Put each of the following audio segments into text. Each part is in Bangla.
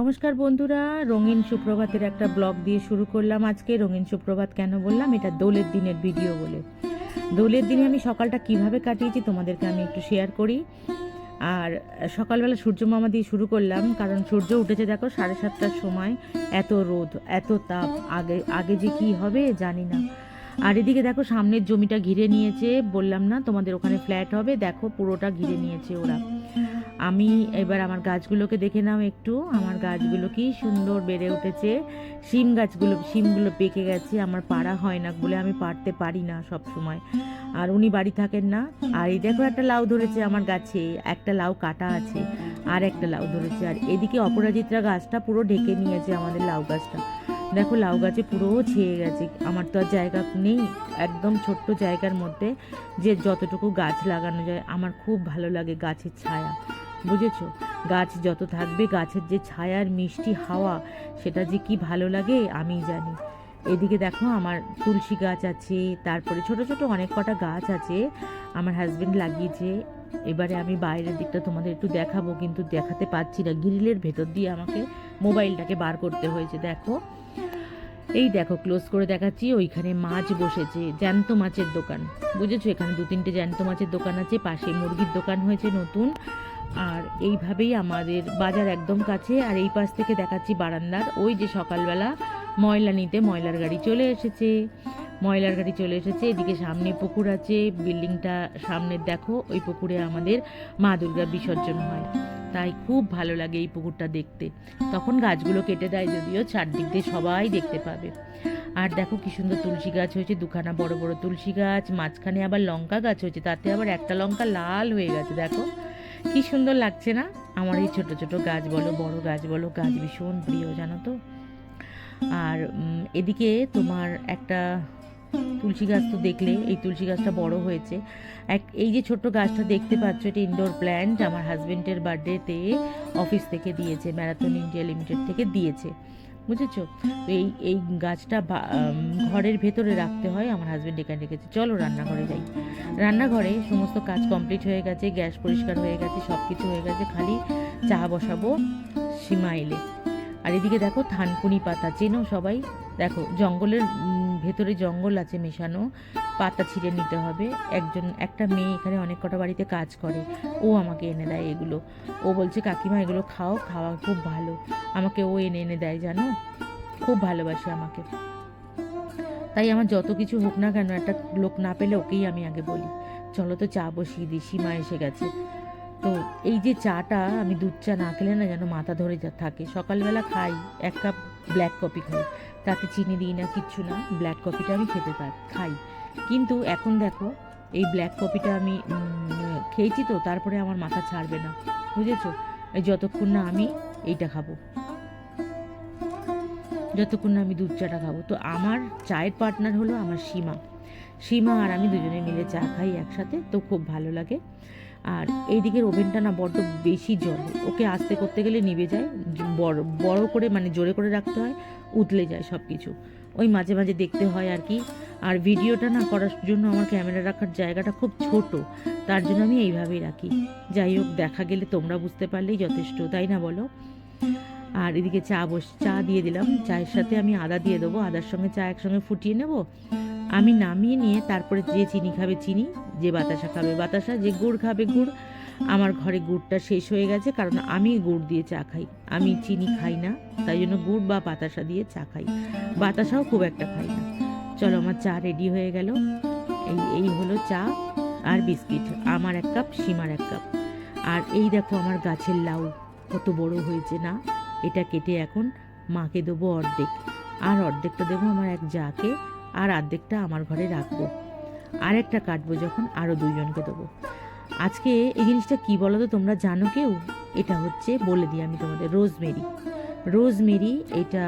নমস্কার বন্ধুরা, রঙিন সুপ্রভাতের একটা ব্লগ দিয়ে শুরু করলাম। আজকে রঙিন সুপ্রভাত কেন বললাম, এটা দোলের দিনের ভিডিও বলে। দোলের দিনে আমি সকালটা কিভাবে কাটিয়েছি তোমাদেরকে আমি একটু শেয়ার করি। আর সকালবেলা সূর্য মামা দিয়ে শুরু করলাম, কারণ সূর্য উঠেছে দেখো 7:30টার সময়। এত রোদ, এত তাপ, আগে আগে যে কি হবে জানি না। আর এদিকে দেখো সামনের জমিটা ঘিরে নিয়েছে, বললাম না তোমাদের ওখানে ফ্ল্যাট হবে, দেখো পুরোটা ঘিরে নিয়েছে ওরা। আমি এবার আমার গাছগুলোকে দেখে নাও একটু, আমার গাছগুলো কি সুন্দর বেড়ে উঠেছে। শিমগুলো পেকে গেছে, আমার পাড়া হয় না বলে আমি পারতে পারি না সব সময়, আর উনি বাড়ি থাকেন না। আর এই দেখো একটা লাউ ধরেছে আমার গাছে, একটা লাউ কাটা আছে, আর একটা লাউ ধরেছে। আর এদিকে অপরাজিতা গাছটা পুরো ঢেকে নিয়েছে আমাদের লাউ গাছটা, দেখো লাউ গাছে পুরো ছেয়ে গেছে। আমার তো আর জায়গা নেই, একদম ছোট্ট জায়গার মধ্যে যে যতটুকু গাছ লাগানো যায়। আমার খুব ভালো লাগে গাছের ছায়া, বুঝেছো? গাছ যত থাকবে, গাছের যে ছায়ার মিষ্টি হাওয়া, সেটা যে কি ভালো লাগে আমি জানি। এদিকে দেখো আমার তুলসী গাছ আছে, তারপরে ছোট ছোট অনেক কটা গাছ আছে আমার হাজবেন্ড লাগিয়েছে। এবারে আমি বাইরের দিকটা তোমাদের একটু দেখাবো, কিন্তু দেখাতে পারছি না, গ্রিলের ভেতর দিয়ে আমাকে মোবাইলটাকে বার করতে হয়েছে। দেখো, এই দেখো ক্লোজ করে দেখাচ্ছি, ওইখানে মাছ বসেছে, জ্যান্ত মাছের দোকান, বুঝেছো? এখানে 2-3টে জ্যান্ত মাছের দোকান আছে, পাশে মুরগির দোকান হয়েছে নতুন। আর এইভাবেই আমাদের বাজার একদম কাছে। আর এই পাশ থেকে দেখাচ্ছি বারান্দার, ওই যে সকালবেলা ময়লা নিতে ময়লার গাড়ি চলে এসেছে, এদিকে সামনে পুকুর আছে, বিল্ডিংটা সামনে দেখো, ওই পুকুরে আমাদের মা দুর্গা বিসর্জন হয়, তাই খুব ভালো লাগে এই পুকুরটা দেখতে। তখন গাছগুলো কেটে দেয় যদিও, চারদিক দিয়ে সবাই দেখতে পাবে। আর দেখো কি সুন্দর তুলসী গাছ হয়েছে, 2খানা বড় বড় তুলসী গাছ, মাঝখানে আবার লঙ্কা গাছ হয়েছে, তাতে আবার একটা লঙ্কা লাল হয়ে গেছে, দেখো কি সুন্দর লাগছে না? আমার এই ছোট ছোট গাছ বলো, বড় গাছ বলো, গাছ ভীষণ প্রিয়, জানো তো। আর এদিকে তোমার একটা তুলসী গাছ তো দেখলে, এই তুলসী গাছটা বড় হয়েছে। এই যে ছোট্ট গাছটা দেখতে পাচ্ছ, এটা ইনডোর প্ল্যান্ট, আমার হাজবেন্ডের বার্থডেতে অফিস থেকে দিয়েছে, ম্যারাথন ইন্ডিয়া লিমিটেড থেকে দিয়েছে, বুঝেছো? তো এই গাছটা ঘরের ভেতরে রাখতে হয়, আমার হাজবেন্ড এখানে রেখেছে। চলো রান্নাঘরে যাই। রান্নাঘরে সমস্ত কাজ কমপ্লিট হয়ে গেছে, গ্যাস পরিষ্কার হয়ে গেছে, সব কিছু হয়ে গেছে, খালি চা বসাবো সীমা এলে। আর এদিকে দেখো থানকুনি পাতা, চেনো সবাই? দেখো জঙ্গলের ভেতরে জঙ্গল আছে মেশানো, পাতা ছিঁড়ে নিতে হবে। একটা মেয়ে এখানে অনেক কটা বাড়িতে কাজ করে, ও আমাকে এনে দেয় এগুলো। ও বলছে কাকিমা এগুলো খাওয়া খুব ভালো, আমাকে ও এনে এনে দেয়, জানো, খুব ভালোবাসে আমাকে। তাই আমার যত কিছু হোক না কেন, একটা লোক না পেলে ওকেই আমি আগে বলি চলো তো চা বসিয়ে দিই, সীমা এসে গেছে। তো এই যে চাটা, আমি দুধ চা না খেলে না যেন মাথা ধরে থাকে। সকালবেলা খাই 1 কাপ ব্ল্যাক কফি খাই, তাতে চিনি দিই না, কিচ্ছু না, ব্ল্যাক কফিটা আমি খাই। কিন্তু এখন দেখো এই ব্ল্যাক কফিটা আমি খেয়েছি তো, তারপরে আমার মাথা ছাড়বে না, বুঝেছো? এই যতক্ষণ না আমি এইটা খাবো, যতক্ষণ না আমি দুধ চাটা খাবো। তো আমার চায়ের পার্টনার হলো আমার সীমা আর আমি দুজনে মিলে চা খাই একসাথে, তো খুব ভালো লাগে। আর এইদিকের ওভেনটা না বড্ড বেশি জল, ওকে আস্তে করতে গেলে নিভে যায়, বড় করে মানে জোরে করে রাখতে হয়, উতলে যায় সব কিছু, ওই মাঝে মাঝে দেখতে হয় আর কি। আর ভিডিওটা না করার জন্য আমার ক্যামেরা রাখার জায়গাটা খুব ছোট, তার জন্য আমি এইভাবেই রাখি। যাই হোক, দেখা গেলে তোমরা বুঝতে পারলেই যথেষ্ট, তাই না বলো? আর এদিকে চা দিয়ে দিলাম, চায়ের সাথে আমি আদা দিয়ে দেবো, আদার সঙ্গে চা একসঙ্গে ফুটিয়ে নেব। আমি নামিয়ে নিয়ে তারপরে যে চিনি খাবে চিনি, যে বাতাসা খাবে বাতাসা, যে গুড় খাবে গুড়। আমার ঘরে গুড়টা শেষ হয়ে গেছে, কারণ আমি গুড় দিয়ে চা খাই, আমি চিনি খাই না, তাই জন্য গুড় বা বাতাসা দিয়ে চা খাই, বাতাসাও খুব একটা খাই না। চলো আমার চা রেডি হয়ে গেল। এই হলো চা আর বিস্কিট, আমার 1 কাপ, সীমার 1 কাপ। আর এই দেখো আমার গাছের লাউ কত বড় হয়েছে না, এটা কেটে এখন মাকে দেবো অর্ধেক, আর অর্ধেকটা দেবো আমার এক জাকে, আর অর্ধেকটা আমার ঘরে রাখবো, আর একটা কাটবো যখন আরও 2জনকে দেবো। আজকে এই জিনিসটা কি বলো তো, তোমরা জানো কেউ? এটা হচ্ছে, বলে দিই আমি তোমাদের, রোজমেরি। এটা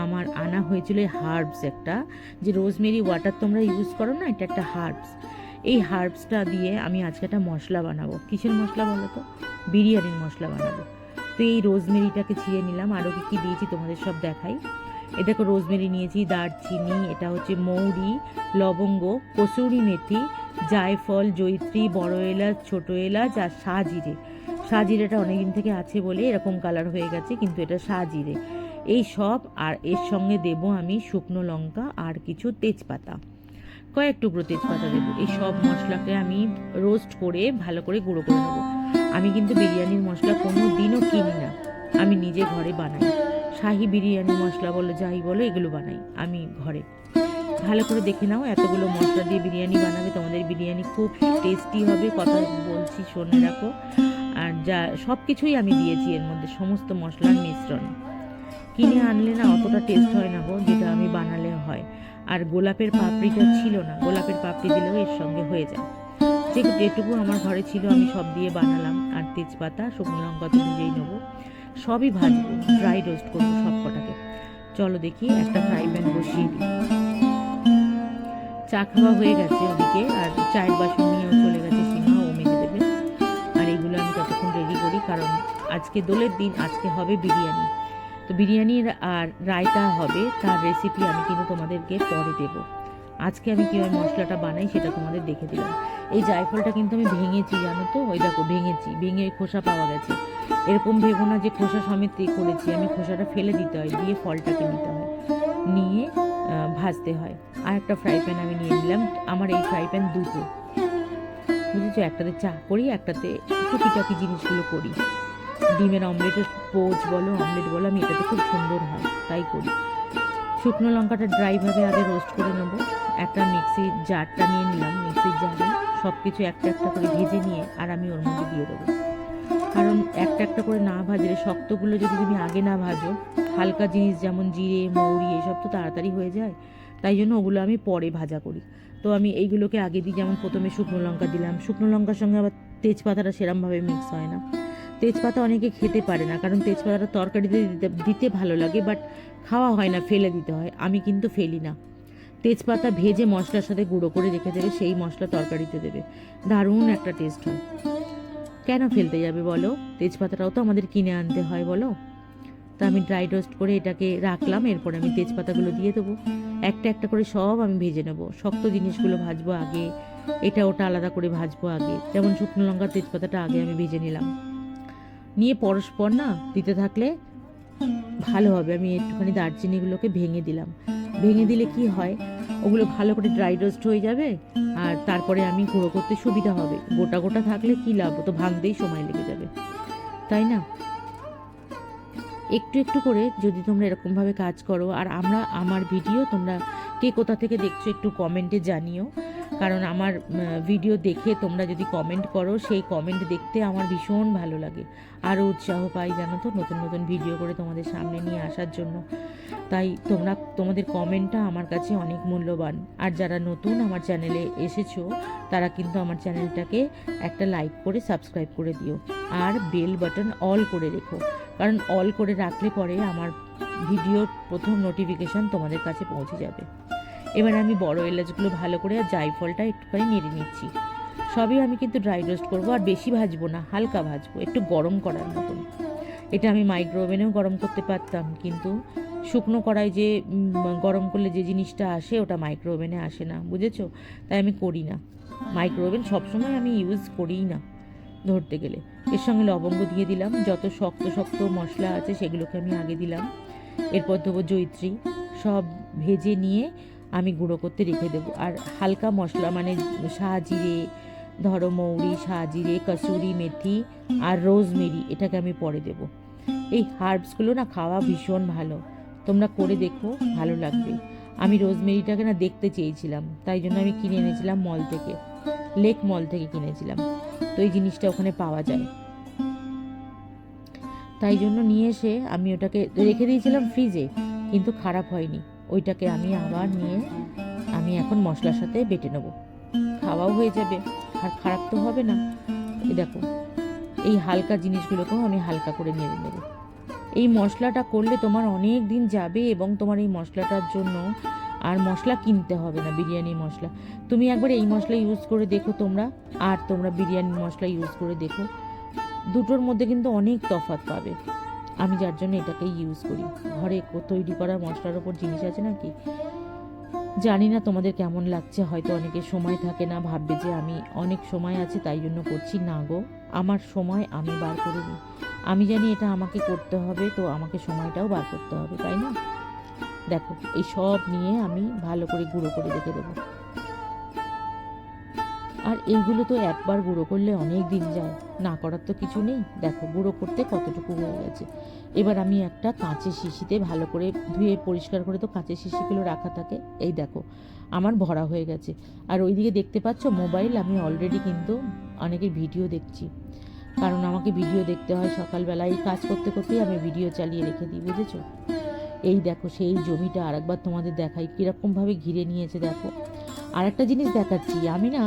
আমার আনা হয়েছিল হার্বস একটা, যে রোজমেরি ওয়াটার তোমরা ইউজ করো না, এটা একটা হার্বস। এই হার্বসটা দিয়ে আমি আজকে একটা মশলা বানাবো। কিসের মশলা বলো তো? বিরিয়ানির মশলা বানাবো। তো এই রোজমেরিটাকে ছিঁড়ে নিলাম, আরও কী দিয়েছি তোমাদের সব দেখাই। এ দেখো রোজমেরি নিয়েছি, দারচিনি, এটা হচ্ছে মৌরি, লবঙ্গ, কসুরি মেথি, জায়ফল, জয়িত্রী, বড় এলাচ, ছোটো এলাচ আর সাজিরে। শাহজিরেটা অনেকদিন থেকে আছে বলে এরকম কালার হয়ে গেছে, কিন্তু এটা শাহজিরে। এই সব, আর এর সঙ্গে দেব আমি শুকনো লঙ্কা আর কিছু তেজপাতা, কয়েক টুকরো তেজপাতা দেবো। এই সব মশলাকে আমি রোস্ট করে ভালো করে গুঁড়ো করে নেবো। আমি কিন্তু বিরিয়ানির মশলা কোনো দিনও কিনি না, আমি নিজে ঘরে বানাই। শাহি বিরিয়ানি মশলা বলো যাই বলো, এগুলো বানাই আমি ঘরে। ভালো করে দেখে নাও, এতগুলো মশলা দিয়ে বিরিয়ানি বানাবে, তোমাদের বিরিয়ানি খুব টেস্টি হবে, কথা বলছি শুনে রাখো। আর যা সব কিছুই আমি দিয়েছি এর মধ্যে, সমস্ত মশলার মিশ্রণ। কিনে আনলে না অতটা টেস্ট হয় না গো, যেটা আমি বানালে হয়। আর গোলাপের পাপড়িটা ছিল না, গোলাপের পাপড়ি দিলেও এর সঙ্গে হয়ে যায়। যেটুকু আমার ঘরে ছিল আমি সব দিয়ে বানালাম। আর তেজপাতা, শুকনো লঙ্কা তো ভেজেই নেবো, সবই ভাজবো, ড্রাই রোস্ট করবো সব কটাকে। চলো দেখি, একটা ফ্রাই প্যান বসিয়ে দিই। চা খাওয়া হয়ে গেছে ওদিকে, আর চায়ের বাসন নিয়েও চলে গেছে সীমা, ও মেজে দেবে। আর এগুলো আমি ততক্ষণ রেডি করি, কারণ আজকে দোলের দিন, আজকে হবে বিরিয়ানি। তো বিরিয়ানির আর রায়তা হবে, তার রেসিপি আমি কিন্তু তোমাদেরকে পরে দেবো। আজকে আমি কীভাবে মশলাটা বানাই সেটা তোমাদের দেখে দিলাম। এই জায়ফলটা কিন্তু আমি ভেঙেছি, জানো তো, ওই দেখো ভেঙে খোসা পাওয়া গেছে। এরকম ভেবো না যে খোসা সমেত করেছি, আমি খোসাটা ফেলে দিতে হয়, দিয়ে ফলটাকে নিতে হয়, নিয়ে ভাজতে হয়। আর একটা ফ্রাই প্যান আমি নিয়ে নিলাম, আমার এই ফ্রাই প্যান দুটো, বুঝেছো, একটাতে চা করি, একটাতে টুকিটাকি জিনিসগুলো করি। ডিমের অমলেটের পোচ বলো, অমলেট বলো, আমি এটাতে খুব সুন্দর হয় তাই করি। শুকনো লঙ্কাটা ড্রাইভাবে আগে রোস্ট করে নেবো। একটা মিক্সির জারটা নিয়ে নিলাম, মিক্সির জারে সব কিছু একটা একটা করে ভেজে নিয়ে আর আমি ওর মধ্যে দিয়ে দেবো। কারণ একটা একটা করে না ভাজলে, শক্তগুলো যদি তুমি আগে না ভাজো, হালকা জিনিস যেমন জিরে মৌরি এসব তো তাড়াতাড়ি হয়ে যায়, তাই জন্য ওগুলো আমি পরে ভাজা করি। তো আমি এইগুলোকে আগে দিই, যেমন প্রথমে শুকনো লঙ্কা দিলাম, শুকনো লঙ্কার সঙ্গে আবার তেজপাতাটা সেরমভাবে মিক্স হয় না। তেজপাতা অনেকে খেতে পারে না, কারণ তেজপাতাটা তরকারিতে দিতে ভালো লাগে, বাট খাওয়া হয় না, ফেলে দিতে হয়। আমি কিন্তু ফেলি না, তেজপাতা ভেজে মশলার সাথে গুঁড়ো করে রেখে দেবে, সেই মশলা তরকারিতে দেবে, দারুণ একটা টেস্ট হয়। কেন ফেলতে যাবে বলো, তেজপাতাটাও তো আমাদের কিনে আনতে হয় বলো। তা আমি ড্রাই রোস্ট করে এটাকে রাখলাম, এরপর আমি তেজপাতাগুলো দিয়ে দেবো, একটা একটা করে সব আমি ভেজে নেব। শক্ত জিনিসগুলো ভাজবো আগে, এটা ওটা আলাদা করে ভাজবো আগে। যেমন শুকনো লঙ্কা তেজপাতাটা আগে আমি ভেজে নিলাম, নিয়ে পরস্পর না দিতে থাকলে ভালো হবে। আমি একটুখানি দারচিনিগুলোকে ভেঙে দিলাম, ভেঙে দিলে কি হয়, ওগুলো ভালো করে ড্রাই রোস্ট হয়ে যাবে, আর তারপরে আমি গুঁড়ো করতে সুবিধা হবে। গোটা গোটা থাকলে কি লাভ, তো ভাঙতেই সময় লেগে যাবে, তাই না? একটু একটু করে যদি তোমরা এরকমভাবে কাজ করো, আর আমার ভিডিও তোমরা কে কোথা থেকে দেখছো একটু কমেন্টে জানিও, কারণ আমার ভিডিও দেখে তোমরা যদি কমেন্ট করো, সেই কমেন্ট দেখতে আমার ভীষণ ভালো লাগে, আরও উৎসাহ পাই, জানো তো, নতুন নতুন ভিডিও করে তোমাদের সামনে নিয়ে আসার জন্য। তাই তোমাদের কমেন্টটা আমার কাছে অনেক মূল্যবান। আর যারা নতুন আমার চ্যানেলে এসেছো, তারা কিন্তু আমার চ্যানেলটাকে একটা লাইক করে সাবস্ক্রাইব করে দিও, আর বেল বাটন অল করে রেখো, কারণ অল করে রাখলে পরে আমার ভিডিওর প্রথম নোটিফিকেশান তোমাদের কাছে পৌঁছে যাবে। এবার আমি বড় এলাচগুলো ভালো করে আর জায়ফলটা একটুখানি নেড়ে নিচ্ছি। সবই আমি কিন্তু ড্রাই রোস্ট করবো, আর বেশি ভাজবো না, হালকা ভাজবো, একটু গরম করার মতন। এটা আমি মাইক্রো ওভেনেও গরম করতে পারতাম, কিন্তু শুকনো কড়াই যে গরম করলে যে জিনিসটা আসে, ওটা মাইক্রো ওভেনে আসে না, বুঝেছো, তাই আমি করি না। মাইক্রো ওভেন সবসময় আমি ইউজ করিই না ধরতে গেলে। এর সঙ্গে লবঙ্গ দিয়ে দিলাম, যত শক্ত শক্ত মশলা আছে সেগুলোকে আমি আগে দিলাম, এরপর দেবো জয়িত্রী, সব ভেজে নিয়ে আমি গুঁড়ো করতে রেখে দেবো। আর হালকা মশলা মানে শাহজিরে, ধরো মৌরি, শাহজিরে, কসুরি মেথি আর রোজমেরি, এটাকে আমি পরে দেব। এই হার্বসগুলো না খাওয়া ভীষণ ভালো, তোমরা করে দেখো, ভালো লাগবে। আমি রোজমেরিটাকে না দেখতে চেয়েছিলাম, তাই জন্য আমি কিনে এনেছিলাম মল থেকে, লেক মল থেকে কিনেছিলাম, তো এই জিনিসটা ওখানে পাওয়া যায়, তাই জন্য নিয়ে এসে আমি ওটাকে রেখে দিয়েছিলাম ফ্রিজে, কিন্তু খারাপ হয়নি। ওইটাকে আমি আবার নিয়ে আমি এখন মশলার সাথে বেটে নেবো, খাওয়াও হয়ে যাবে আর খারাপ তো হবে না। দেখো, এই হালকা জিনিসগুলোকেও আমি হালকা করে নেড়ে নেবো। এই মশলাটা করলে তোমার অনেক দিন যাবে, এবং তোমার এই মশলাটার জন্য আর মশলা কিনতে হবে না, বিরিয়ানি মশলা। তুমি একবার এই মশলা ইউজ করে দেখো তোমরা, আর তোমরা বিরিয়ানি মশলা ইউজ করে দেখো, দুটোর মধ্যে কিন্তু অনেক তফাৎ পাবে। আমি যার জন্য এটাকে ইউজ করি, ঘরে তৈরি করা মশলার ওপর জিনিস আছে নাকি। জানি না তোমাদের কেমন লাগছে, হয়তো অনেকের সময় থাকে না, ভাববে যে আমি অনেক সময় আছে তাই জন্য করছি। না গো, আমার সময় আমি বার করে নিই। আমি জানি এটা আমাকে করতে হবে, তো আমাকে সময়টাও বার করতে হবে, তাই না? দেখো, এই সব নিয়ে আমি ভালো করে গুঁড়ো করে রেখে দেবো। আর এইগুলো তো একবার গুঁড়ো করলে অনেক দিন যায়, না করার তো কিছু নেই। দেখো গুঁড়ো করতে কতটুকু হয়ে গেছে। এবার আমি একটা কাঁচের শিশিতে ভালো করে ধুয়ে পরিষ্কার করে, তো কাঁচের শিশিগুলো রাখা থাকে, এই দেখো আমার ভরা হয়ে গেছে। আর ওইদিকে দেখতে পাচ্ছ মোবাইল, আমি অলরেডি কিন্তু অনেকের ভিডিও দেখছি, কারণ আমাকে ভিডিও দেখতে হয় সকালবেলা। এই কাজ করতে করতেই আমি ভিডিও চালিয়ে রেখে দিই, বুঝেছো? এই দেখো সেই জমিটা আরেকবার তোমাদের দেখাই কীরকমভাবে ঘিরে নিয়েছে। দেখো আর একটা জিনিস দেখাচ্ছি, আমি না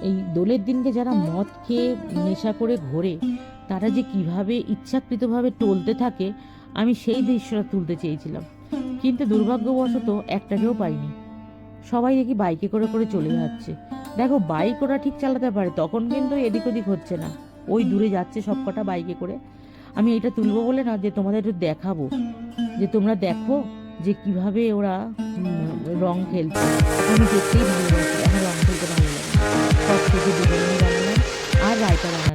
এই দোলের দিনকে যারা মদ খেয়ে নেশা করে ঘোরে, তারা যে কিভাবে ইচ্ছাকৃতভাবে টলতে থাকে, আমি সেই দৃশ্যটা তুলতে চেয়েছিলাম, কিন্তু দুর্ভাগ্যবশত একটাকেও পাইনি। সবাই দেখি বাইকে করে করে চলে যাচ্ছে। দেখো বাইক ওরা ঠিক চালাতে পারে, তখন কিন্তু এদিক ওদিক হচ্ছে না, ওই দূরে যাচ্ছে সব কটা বাইকে করে। আমি এটা তুলবো বলে না, যে তোমাদের একটু দেখাবো, যে তোমরা দেখো যে কিভাবে ওরা রং খেলছে। আমি দেখতেই ভালো